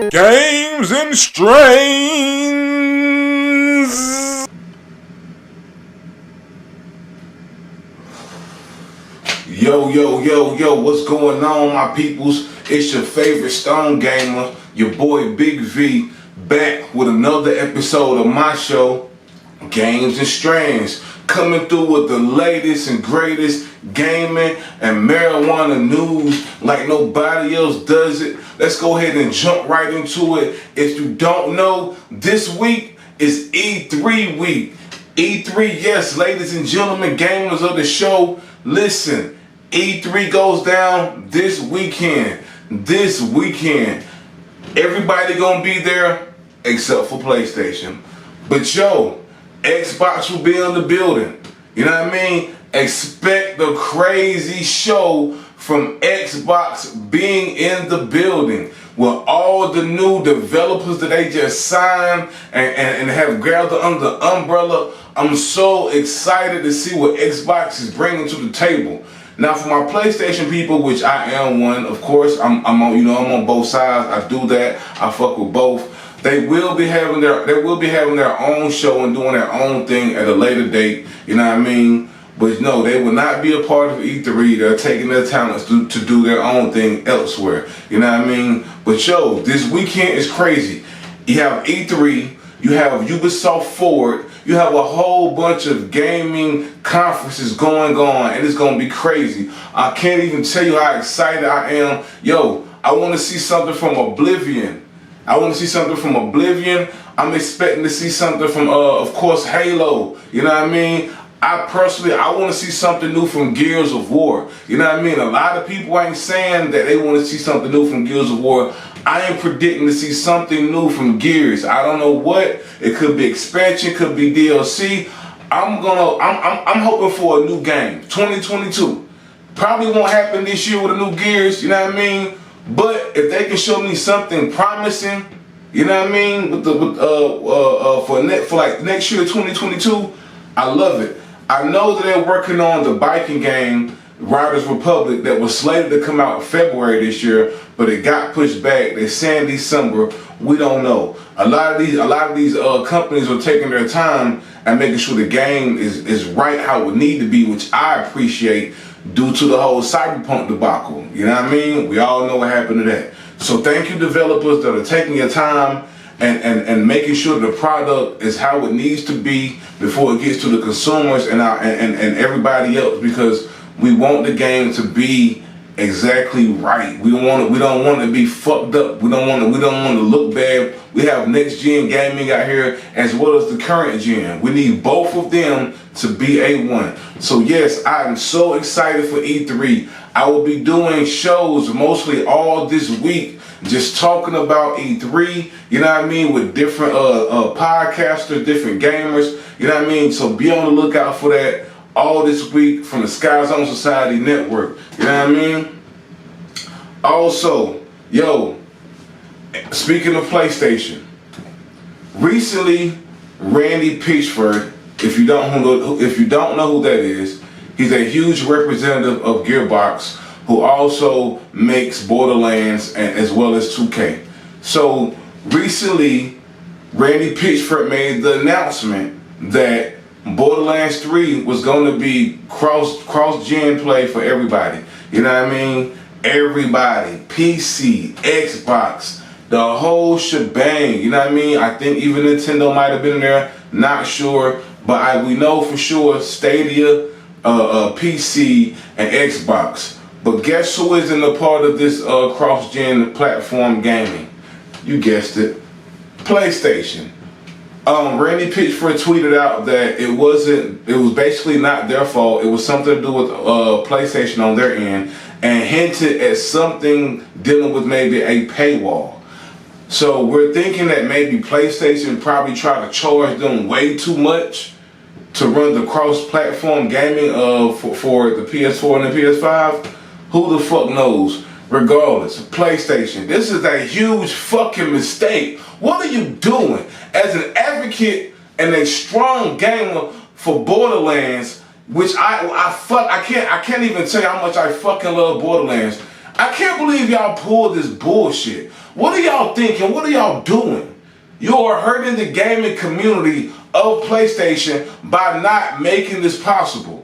Games and Strains. Yo, what's going on, my peoples? It's your favorite Stone Gamer, your boy Big V, back with another episode of my show, Games and Strains, coming through with the latest and greatest gaming and marijuana news like nobody else does it. Let's go ahead and jump right into it. If you don't know, this week is E3 week. E3, yes, ladies and gentlemen, gamers of the show, listen, E3 goes down this weekend. Everybody gonna be there except for PlayStation. But yo, Xbox will be in the building. You know what I mean? Expect the crazy show from Xbox being in the building with all the new developers that they just signed and have gathered under the umbrella. I'm so excited to see what Xbox is bringing to the table. Now, for my PlayStation people, which I am one, of course, I'm on both sides. I do that. I fuck with both. They will be having their own show and doing their own thing at a later date. You know what I mean? But no, they will not be a part of E3. They're taking their talents to do their own thing elsewhere. You know what I mean? But yo, this weekend is crazy. You have E3, you have Ubisoft Forward, you have a whole bunch of gaming conferences going on, and it's gonna be crazy. I can't even tell you how excited I am. Yo, I want to see something from Oblivion. I'm expecting to see something from, of course, Halo. You know what I mean? I want to see something new from Gears of War. You know what I mean? A lot of people ain't saying that they want to see something new from Gears of War. I am predicting to see something new from Gears. I don't know what. It could be expansion, could be DLC. I'm hoping for a new game. 2022. Probably won't happen this year with a new Gears, you know what I mean? But if they can show me something promising, you know what I mean, for next year, 2022, I love it. I know that they're working on the biking game, Riders Republic, that was slated to come out in February this year, but it got pushed back. They're saying December. We don't know. A lot of these companies are taking their time and making sure the game is right how it would need to be, which I appreciate due to the whole Cyberpunk debacle. You know what I mean? We all know what happened to that. So thank you, developers, that are taking your time and making sure the product is how it needs to be before it gets to the consumers and everybody else, because we want the game to be exactly right. We don't want it to be fucked up. We don't want to look bad. We have next gen gaming out here as well as the current gen. We need both of them to be A1. So yes, I'm so excited for E3. I will be doing shows mostly all this week, just talking about E3, you know what I mean, with different podcasters, different gamers, you know what I mean? So be on the lookout for that all this week from the Skyzone.Society network, you know what I mean? Also, yo, speaking of PlayStation, recently Randy Pitchford, if you don't know who that is, he's a huge representative of Gearbox, who also makes Borderlands and as well as 2K. So recently, Randy Pitchford made the announcement that Borderlands 3 was going to be cross-gen play for everybody. You know what I mean? Everybody, PC, Xbox, the whole shebang. You know what I mean? I think even Nintendo might have been there. Not sure, but we know for sure Stadia, PC, and Xbox. But guess who isn't a part of this cross-gen platform gaming? You guessed it, PlayStation. Randy Pitchford tweeted out that it was basically not their fault. It was something to do with PlayStation on their end, and hinted at something dealing with maybe a paywall. So we're thinking that maybe PlayStation probably tried to charge them way too much to run the cross-platform gaming for the PS4 and the PS5. Who the fuck knows? Regardless, PlayStation, this is a huge fucking mistake. What are you doing? As an advocate and a strong gamer for Borderlands, which I can't even tell you how much I fucking love Borderlands. I can't believe y'all pulled this bullshit. What are y'all thinking? What are y'all doing? You are hurting the gaming community of PlayStation by not making this possible.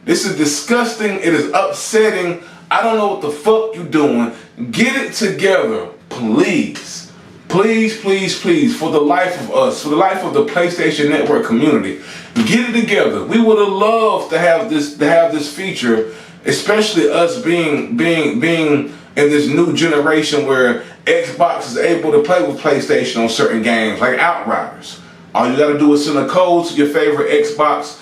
This is disgusting. It is upsetting. I don't know what the fuck you doing. Get it together, please. Please, please, please, for the life of us, for the life of the PlayStation Network community, get it together. We would have loved to have this feature, especially us being in this new generation where Xbox is able to play with PlayStation on certain games like Outriders. All you gotta do is send a code to your favorite Xbox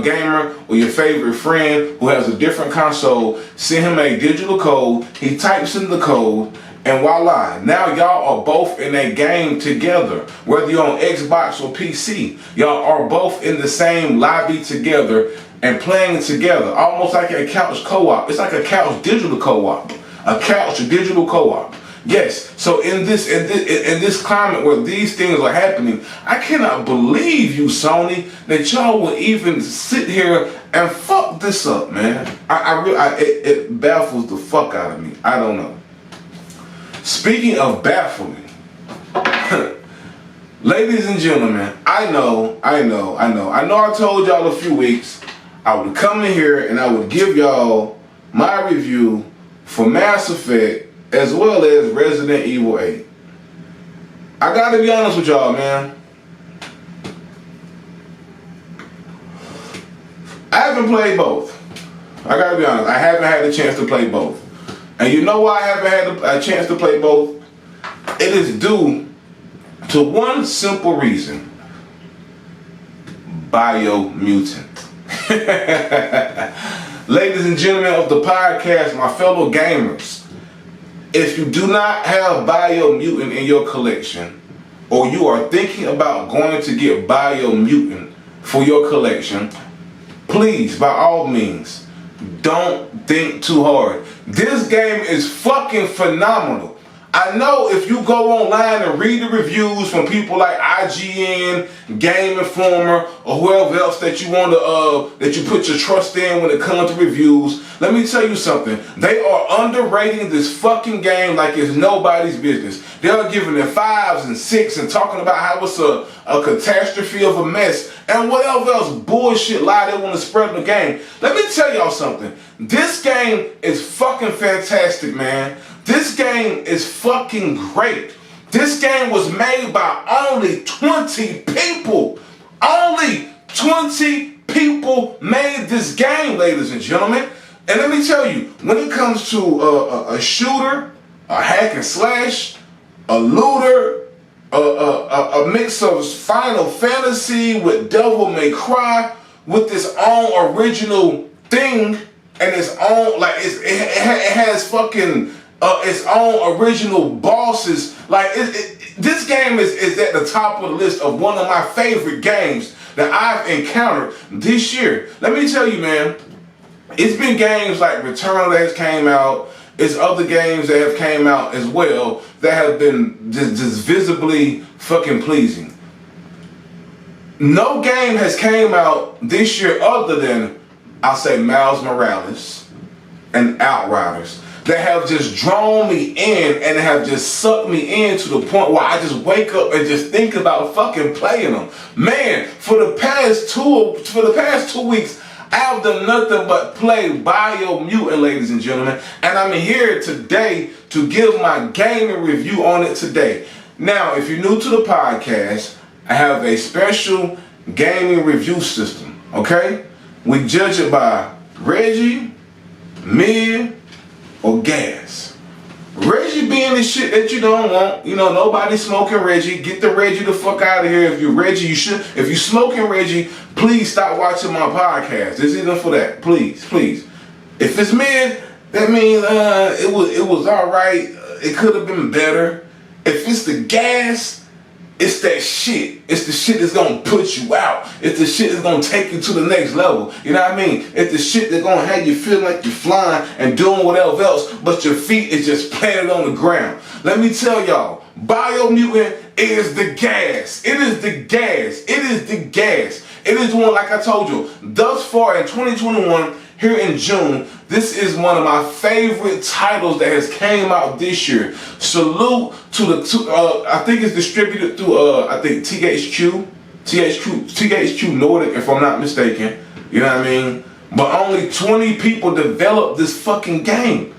gamer or your favorite friend who has a different console. Send him a digital code. He types in the code, and voila, now y'all are both in a game together. Whether you're on Xbox or PC, y'all are both in the same lobby together and playing together, almost like a couch co-op. It's like a couch digital co-op, a couch digital co-op. Yes, so in this climate where these things are happening, I cannot believe you, Sony, that y'all would even sit here and fuck this up, man. It baffles the fuck out of me. I don't know. Speaking of baffling, ladies and gentlemen, I know I told y'all a few weeks I would come in here and I would give y'all my review for Mass Effect as well as Resident Evil 8. I gotta be honest with y'all, man. I haven't played both. I gotta be honest, I haven't had a chance to play both. And you know why I haven't had a chance to play both? It is due to one simple reason. Biomutant. Ladies and gentlemen of the podcast, my fellow gamers, if you do not have Biomutant in your collection, or you are thinking about going to get Biomutant for your collection, please, by all means, don't think too hard. This game is fucking phenomenal. I know if you go online and read the reviews from people like IGN, Game Informer, or whoever else that you want to that you put your trust in when it comes to reviews, let me tell you something. They are underrating this fucking game like it's nobody's business. They are giving it 5s and 6s and talking about how it's a catastrophe of a mess and whatever else bullshit lie they want to spread in the game. Let me tell y'all something. This game is fucking fantastic, man. This game is fucking great. This game was made by only 20 people. Only 20 people made this game, ladies and gentlemen. And let me tell you, when it comes to a shooter, a hack and slash, a looter, a mix of Final Fantasy with Devil May Cry, with its own original thing and its own, like it has fucking its own original bosses. Like this game is at the top of the list of one of my favorite games that I've encountered this year. Let me tell you, man, it's been games like Returnal that has came out. It's other games that have came out as well that have been just visibly fucking pleasing. No game has came out this year other than, I'll say, Miles Morales and Outriders that have just drawn me in and have just sucked me in to the point where I just wake up and just think about fucking playing them. Man, for the past 2 weeks, I have done nothing but play Biomutant, ladies and gentlemen, and I'm here today to give my gaming review on it today. Now, if you're new to the podcast, I have a special gaming review system, okay? We judge it by Reggie, mid, or gas. Reggie being the shit that you don't want. You know, nobody smoking Reggie. Get the Reggie the fuck out of here. If you're Reggie, you should. If you smoking Reggie, please stop watching my podcast. This isn't for that. Please, please. If it's mid, that means it was all right. It could have been better. If it's the gas, it's that shit. It's the shit that's gonna put you out. It's the shit that's gonna take you to the next level. You know what I mean? It's the shit that's gonna have you feel like you're flying and doing whatever else, but your feet is just planted on the ground. Let me tell y'all, Biomutant is the gas. It is the gas. It is the gas. It is the one, like I told you, thus far in 2021, here in June, This is one of my favorite titles that has came out this year. Salute to I think it's distributed through I think THQ Nordic, if I'm not mistaken. You know what I mean? But only 20 people developed this fucking game.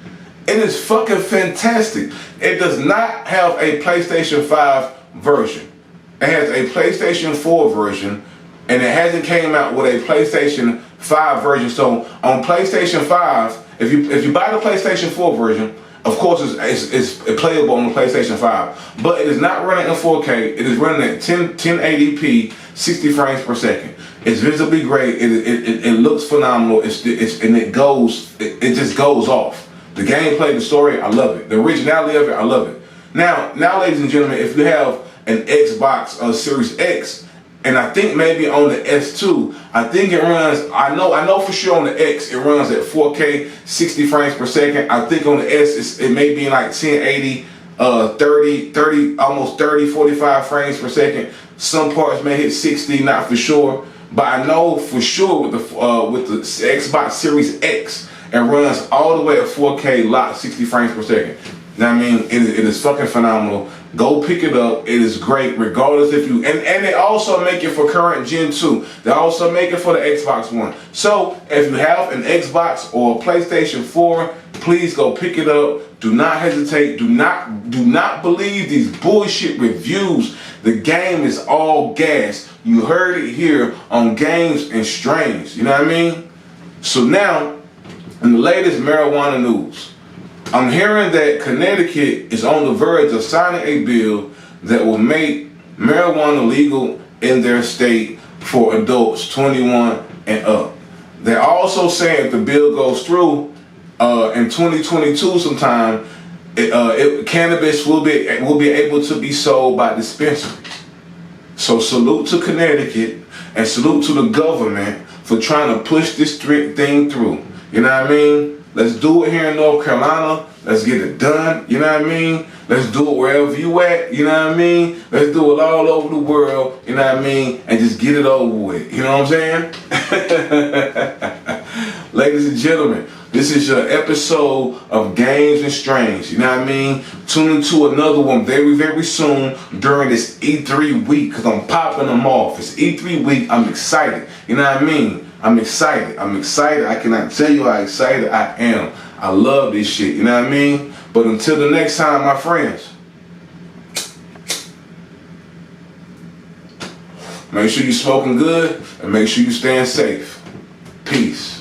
It is fucking fantastic. It does not have a PlayStation 5 version. It has a PlayStation 4 version, and it hasn't came out with a PlayStation 5 version. So on PlayStation 5, if you buy the PlayStation 4 version, of course it's playable on the PlayStation 5, but it is not running in 4K. It is running at 1080p, 60 frames per second. It's visibly great. It looks phenomenal. It just goes off. The gameplay, the story, I love it. The originality of it, I love it. Now, ladies and gentlemen, if you have an Xbox Series X, and I think maybe on the S2, I think it runs, I know for sure on the X, it runs at 4K, 60 frames per second. I think on the S, it may be in like 1080, 45 frames per second. Some parts may hit 60, not for sure. But I know for sure with the Xbox Series X, it runs all the way at 4K, locked 60 frames per second. Now, I mean, it is fucking phenomenal. Go pick it up. It is great, regardless if you and they also make it for current Gen 2. They also make it for the Xbox One. So if you have an Xbox or a PlayStation 4, please go pick it up. Do not hesitate. Do not believe these bullshit reviews. The game is all gas. You heard it here on Games and Strange. You know what I mean? So now, in the latest marijuana news, I'm hearing that Connecticut is on the verge of signing a bill that will make marijuana legal in their state for adults 21 and up. They're also saying if the bill goes through in 2022 sometime, cannabis will be able to be sold by dispensaries. So salute to Connecticut and salute to the government for trying to push this thing through. You know what I mean? Let's do it here in North Carolina. Let's get it done. You know what I mean? Let's do it wherever you at. You know what I mean? Let's do it all over the world. You know what I mean? And just get it over with. You know what I'm saying? Ladies and gentlemen, this is your episode of Games and Strange. You know what I mean? Tune into another one very, very soon during this E3 week, because I'm popping them off. It's E3 week. I'm excited. You know what I mean? I'm excited. I cannot tell you how excited I am. I love this shit. You know what I mean? But until the next time, my friends, make sure you're smoking good and make sure you're staying safe. Peace.